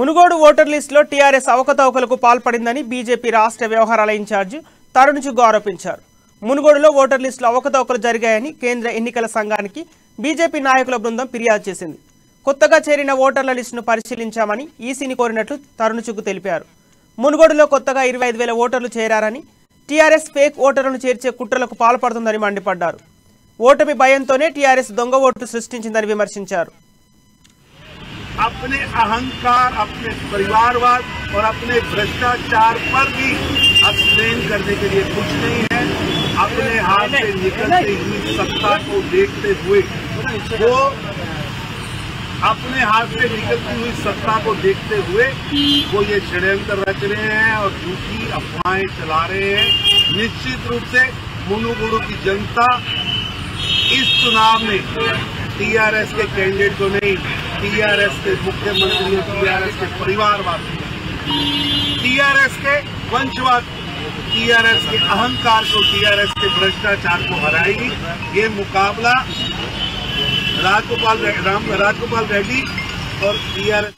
Munugode voter లిస్టులో TRS అవకతవకలకు పాల్పడిందని BJP రాష్ట్ర వ్యవహారాల ఇన్ఛార్జి తరుణ్ చుగ్ ఆరోపించారు. మునుగోడులో ఓటర్ లిస్టులో అవకతవకలు జరిగాయని కేంద్ర ఎన్నికల సంఘానికి బీజేపీ నాయకుల బృందం ఫిర్యాదు చేసింది. కొత్తగా చేరిన ఓటర్ల లిస్టును పరిశీలించామని ఈసీని కోరినట్లు తరుణ్ చుగ్ తెలిపారు. మునుగోడులో కొత్తగా 25,000 ఓటర్లు చేరారని, టీఆర్ఎస్ ఫేక్ ఓటర్లను చేర్చే కుట్రలకు పాల్పడుతుందని మండిపడ్డారు. ఓటమి భయంతోనే టీఆర్ఎస్ దొంగ ఓట్లు సృష్టించిందని విమర్శించారు. अपने अहंकार, अपने परिवारवाद और अपने भ्रष्टाचार पर भी अब्सटेन करने के लिए कुछ नहीं है। अपने हाथ से निकलती हुई सत्ता को देखते हुए वो अपने हाथ से निकलती हुई सत्ता को देखते हुए वो ये षड्यंत्र रच रहे हैं और झूठी अफवाहें चला रहे हैं। निश्चित रूप से मुनुगुरु की जनता इस चुनाव में टीआरएस के कैंडिडेट को नहीं, टीआरएस के मुख्यमंत्री, टीआरएस के परिवारवाद, टीआरएस के वंशवाद, टीआरएस के अहंकार को, टीआरएस के भ्रष्टाचार को हराएगी। ये मुकाबला राजगोपाल रेड्डी और टीआरएस